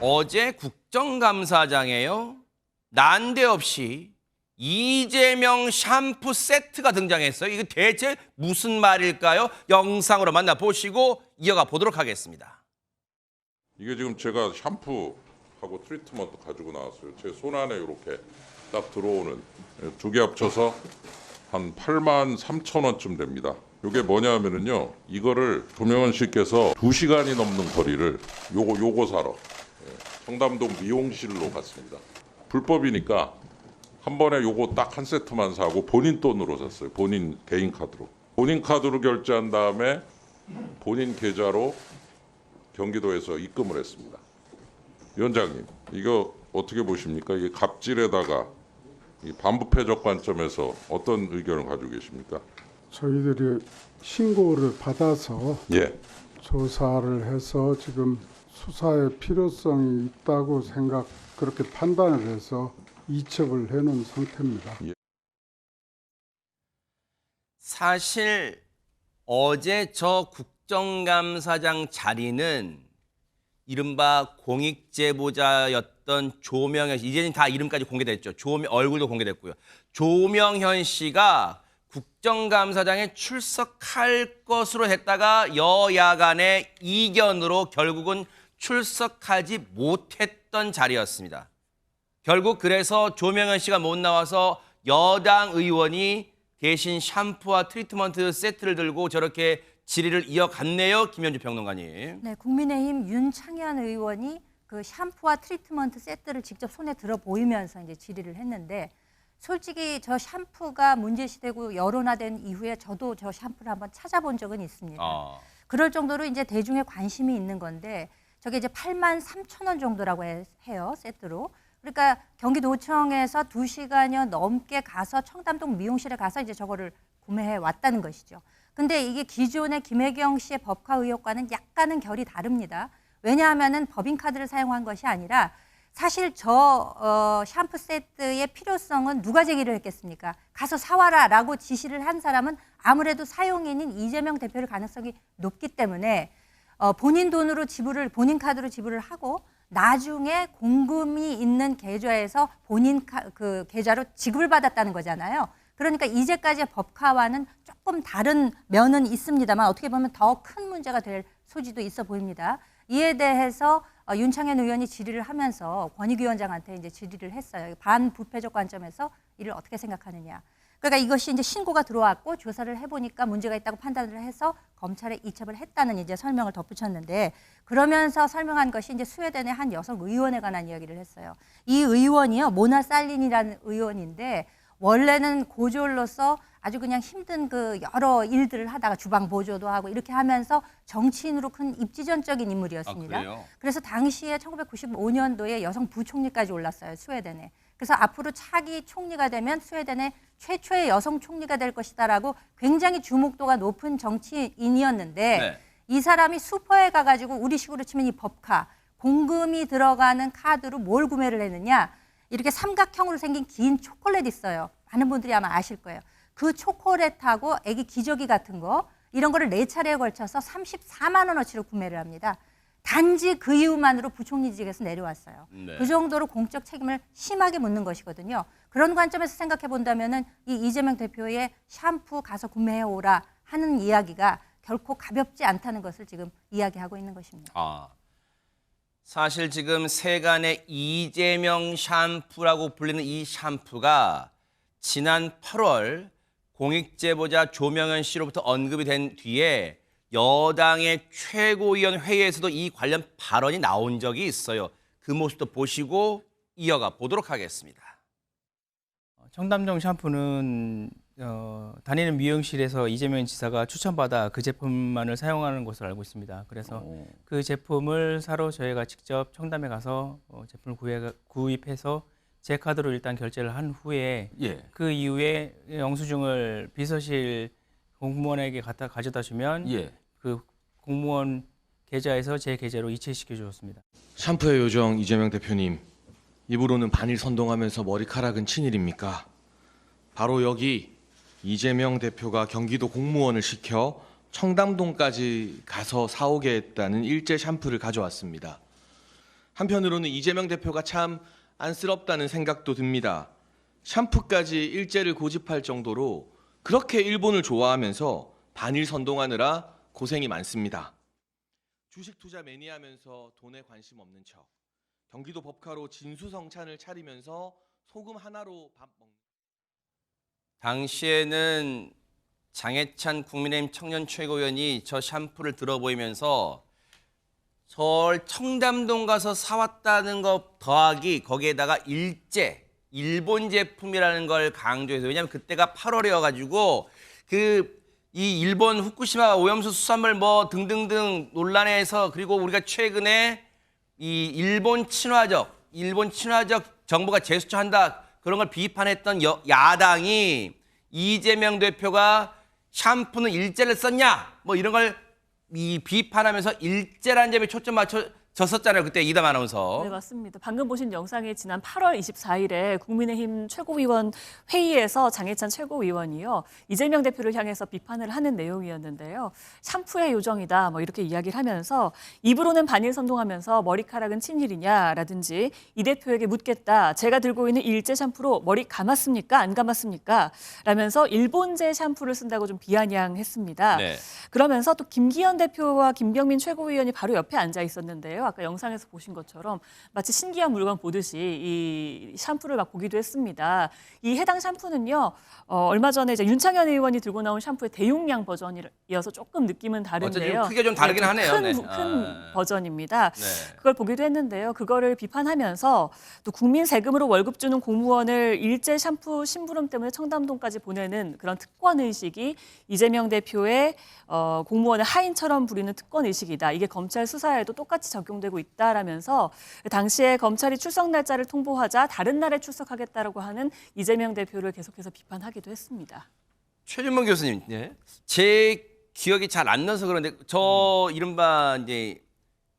어제 국정감사장에요. 난데없이 이재명 샴푸 세트가 등장했어요. 이거 대체 무슨 말일까요? 영상으로 만나보시고 이어가 보도록 하겠습니다. 이게 지금 제가 샴푸하고 트리트먼트 가지고 나왔어요. 제 손 안에 이렇게 딱 들어오는 두 개 합쳐서 한 83,000원쯤 됩니다. 이게 뭐냐면은요. 이거를 조명원 씨께서 2시간이 넘는 거리를 요거 사러 청담동 미용실로 갔습니다. 불법이니까 한 번에 요거 딱 한 세트만 사고 본인 돈으로 샀어요. 본인 개인 카드로. 본인 카드로 결제한 다음에 본인 계좌로 경기도에서 입금을 했습니다. 위원장님, 이거 어떻게 보십니까? 이게 갑질에다가 이 반부패적 관점에서 어떤 의견을 가지고 계십니까? 저희들이 신고를 받아서 조사를 해서 지금 수사의 필요성이 있다고 그렇게 판단을 해서 이첩을 해놓은 상태입니다. 사실 어제 저 국정감사장 자리는 이른바 공익제보자였던 조명현 씨, 이제는 다 이름까지 공개됐죠. 얼굴도 공개됐고요. 조명현 씨가 국정감사장에 출석할 것으로 했다가 여야 간의 이견으로 결국은 출석하지 못했던 자리였습니다. 결국 그래서 조명현 씨가 못 나와서 여당 의원이 대신 샴푸와 트리트먼트 세트를 들고 저렇게 질의를 이어갔네요. 김현주 평론가님. 네, 국민의힘 윤창현 의원이 그 샴푸와 트리트먼트 세트를 직접 손에 들어 보이면서 이제 질의를 했는데, 솔직히 저 샴푸가 문제시되고 여론화된 이후에 저도 저 샴푸를 한번 찾아본 적은 있습니다. 그럴 정도로 이제 대중의 관심이 있는 건데, 저게 이제 83,000원 정도라고 해요, 세트로. 그러니까 경기도청에서 2시간여 넘게 가서 청담동 미용실에 가서 이제 저거를 구매해 왔다는 것이죠. 근데 이게 기존의 김혜경 씨의 법화 의혹과는 약간은 결이 다릅니다. 왜냐하면은 법인카드를 사용한 것이 아니라 사실 저 샴푸 세트의 필요성은 누가 제기를 했겠습니까? 가서 사와라라고 지시를 한 사람은 아무래도 사용인인 이재명 대표일 가능성이 높기 때문에 본인 돈으로 본인 카드로 지불을 하고 나중에 공금이 있는 계좌에서 본인 그 계좌로 지급을 받았다는 거잖아요. 그러니까 이제까지의 법카와는 조금 다른 면은 있습니다만 어떻게 보면 더 큰 문제가 될 소지도 있어 보입니다. 이에 대해서 윤창현 의원이 질의를 하면서 권익위원장한테 이제 질의를 했어요. 반부패적 관점에서 이를 어떻게 생각하느냐. 그러니까 이것이 이제 신고가 들어왔고 조사를 해보니까 문제가 있다고 판단을 해서 검찰에 이첩을 했다는 이제 설명을 덧붙였는데, 그러면서 설명한 것이 이제 스웨덴의 한 여성 의원에 관한 이야기를 했어요. 이 의원이요, 모나 살린이라는 의원인데 원래는 고졸로서 아주 그냥 힘든 그 여러 일들을 하다가 주방 보조도 하고 이렇게 하면서 정치인으로 큰 입지전적인 인물이었습니다. 그래서 당시에 1995년도에 여성 부총리까지 올랐어요, 스웨덴에. 그래서 앞으로 차기 총리가 되면 스웨덴의 최초의 여성 총리가 될 것이다라고 굉장히 주목도가 높은 정치인이었는데, 이 사람이 슈퍼에 가가지고 우리식으로 치면 이 법카, 공금이 들어가는 카드로 뭘 구매를 했느냐. 이렇게 삼각형으로 생긴 긴 초콜릿 있어요. 많은 분들이 아마 아실 거예요. 그 초콜릿하고 애기 기저귀 같은 거, 이런 거를 4차례에 걸쳐서 34만 원어치로 구매를 합니다. 단지 그 이유만으로 부총리직에서 내려왔어요. 그 정도로 공적 책임을 심하게 묻는 것이거든요. 그런 관점에서 생각해 본다면은 이 이재명 대표의 샴푸 가서 구매해 오라 하는 이야기가 결코 가볍지 않다는 것을 지금 이야기하고 있는 것입니다. 사실 지금 세간의 이재명 샴푸라고 불리는 이 샴푸가 지난 8월 공익제보자 조명현 씨로부터 언급이 된 뒤에 여당의 최고위원 회의에서도 이 관련 발언이 나온 적이 있어요. 그 모습도 보시고 이어가 보도록 하겠습니다. 청담동 샴푸는 다니는 미용실에서 이재명 지사가 추천받아 그 제품만을 사용하는 것으로 알고 있습니다. 그래서 그 제품을 사러 저희가 직접 청담에 가서 제품을 구입해서 제 카드로 일단 결제를 한 후에 그 이후에 영수증을 비서실 공무원에게 가져다 주면 그 공무원 계좌에서 제 계좌로 이체시켜 주었습니다. 샴푸의 요정 이재명 대표님, 입으로는 반일 선동하면서 머리카락은 친일입니까? 바로 여기 이재명 대표가 경기도 공무원을 시켜 청담동까지 가서 사오게 했다는 일제 샴푸를 가져왔습니다. 한편으로는 이재명 대표가 참 안쓰럽다는 생각도 듭니다. 샴푸까지 일제를 고집할 정도로 그렇게 일본을 좋아하면서 반일 선동하느라 고생이 많습니다. 주식 투자 매니아면서 돈에 관심 없는 척, 경기도 법카로 진수성찬을 차리면서 소금 하나로 밥 먹는. 당시에는 장해찬 국민의힘 청년 최고위원이 저 샴푸를 들어 보이면서 저 청담동 가서 사왔다는 것 더하기 거기에다가 일본 제품이라는 걸 강조해서, 왜냐하면 그때가 8월이어가지고 이 일본 후쿠시마 오염수 수산물 뭐 등등등 논란에서, 그리고 우리가 최근에 이 일본 친화적 정부가 제스처한다 그런 걸 비판했던 야당이 이재명 대표가 샴푸는 일제를 썼냐 뭐 이런 걸 비판하면서 일제라는 점에 초점 맞춰졌었잖아요. 그때 이담 아나운서. 네, 맞습니다. 방금 보신 영상에 지난 8월 24일에 국민의힘 최고위원 회의에서 장해찬 최고위원이요, 이재명 대표를 향해서 비판을 하는 내용이었는데요. 샴푸의 요정이다 뭐 이렇게 이야기를 하면서, 입으로는 반일 선동하면서 머리카락은 친일이냐라든지, 이 대표에게 묻겠다. 제가 들고 있는 일제 샴푸로 머리 감았습니까? 안 감았습니까? 라면서 일본제 샴푸를 쓴다고 좀 비아냥했습니다. 네. 그러면서 또 김기현 대표와 김병민 최고위원이 바로 옆에 앉아 있었는데요. 아까 영상에서 보신 것처럼 마치 신기한 물건 보듯이 이 샴푸를 막 보기도 했습니다. 이 해당 샴푸는요, 얼마 전에 이제 윤창현 의원이 들고 나온 샴푸의 대용량 버전이어서 조금 느낌은 다른데요. 크게 좀 다르긴 네, 하네요. 네. 큰 버전입니다. 네. 그걸 보기도 했는데요. 그거를 비판하면서 또 국민 세금으로 월급 주는 공무원을 일제 샴푸 심부름 때문에 청담동까지 보내는 그런 특권 의식이 이재명 대표의 공무원을 하인처럼 부리는 특권 의식이다. 이게 검찰 수사에도 똑같이 적용되고 있다라면서, 당시에 검찰이 출석 날짜를 통보하자 다른 날에 출석하겠다라고 하는 이재명 대표를 계속해서 비판하기도 했습니다. 최준범 교수님, 제 기억이 잘 안 나서 그런데 저 이른바 이제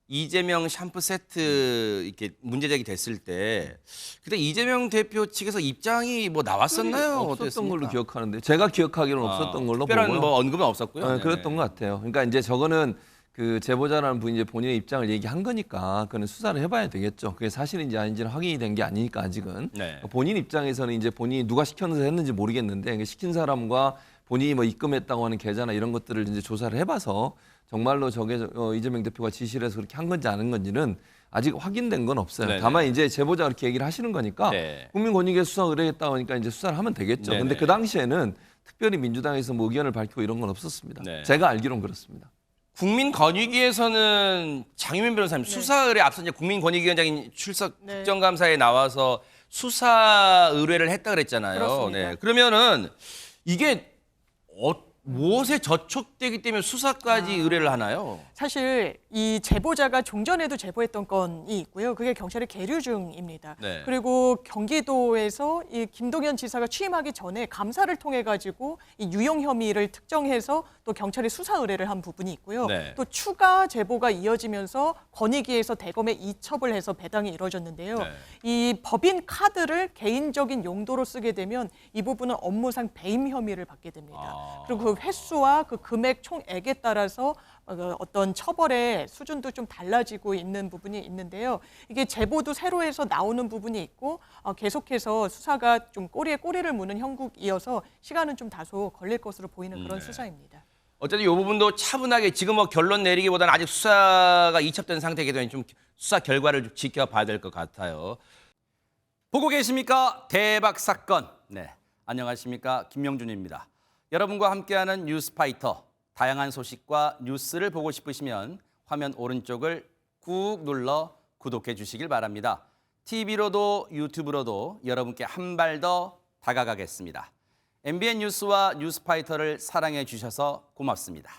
이재명 샴푸 세트 이렇게 문제 제기됐을 때 그때 이재명 대표 측에서 입장이 뭐 나왔었나요? 없었던 어땠습니까? 걸로 기억하는데, 제가 기억하기로는 없었던 걸로 특별한 보고요. 뭐 언급은 없었고요. 네, 그랬던 것 같아요. 그러니까 이제 저거는 그 제보자라는 분이 이제 본인의 입장을 얘기한 거니까 그는 수사를 해봐야 되겠죠. 그게 사실인지 아닌지는 확인이 된 게 아니니까 아직은. 네. 본인 입장에서는 이제 본인이 누가 시켜서 했는지 모르겠는데, 시킨 사람과 본인이 뭐 입금했다고 하는 계좌나 이런 것들을 이제 조사를 해봐서 정말로 저게 이재명 대표가 지시를 해서 그렇게 한 건지 아닌 건지는 아직 확인된 건 없어요. 네네. 다만 이제 제보자가 그렇게 얘기를 하시는 거니까 네. 국민권익위 수사 의뢰했다고 하니까 이제 수사를 하면 되겠죠. 네네. 근데 그 당시에는 특별히 민주당에서 뭐 의견을 밝히고 이런 건 없었습니다. 네. 제가 알기로는 그렇습니다. 국민권익위에서는 장유민 변호사님 수사 의뢰 앞서 이제 국민권익위원장이 출석 국정감사에 나와서 수사 의뢰를 했다 그랬잖아요. 그렇습니다. 네. 그러면은 이게 무엇에 저촉되기 때문에 수사까지 의뢰를 하나요? 사실 이 제보자가 종전에도 제보했던 건이 있고요. 그게 경찰에 계류 중입니다. 네. 그리고 경기도에서 이 김동연 지사가 취임하기 전에 감사를 통해 가지고 이 유용 혐의를 특정해서 또 경찰에 수사 의뢰를 한 부분이 있고요. 네. 또 추가 제보가 이어지면서 권익위에서 대검에 이첩을 해서 배당이 이루어졌는데요. 네. 이 법인 카드를 개인적인 용도로 쓰게 되면 이 부분은 업무상 배임 혐의를 받게 됩니다. 그리고 그 횟수와 그 금액 총액에 따라서 어떤 처벌의 수준도 좀 달라지고 있는 부분이 있는데요. 이게 제보도 새로 해서 나오는 부분이 있고 계속해서 수사가 좀 꼬리에 꼬리를 무는 형국이어서 시간은 좀 다소 걸릴 것으로 보이는 그런 수사입니다. 어쨌든 이 부분도 차분하게 지금 뭐 결론 내리기보다는 아직 수사가 이첩된 상태이기 때문에 좀 수사 결과를 좀 지켜봐야 될 것 같아요. 보고 계십니까? 대박 사건. 네, 안녕하십니까? 김명준입니다. 여러분과 함께하는 뉴스파이터. 다양한 소식과 뉴스를 보고 싶으시면 화면 오른쪽을 꾹 눌러 구독해 주시길 바랍니다. TV로도 유튜브로도 여러분께 한 발 더 다가가겠습니다. MBN 뉴스와 뉴스파이터를 사랑해 주셔서 고맙습니다.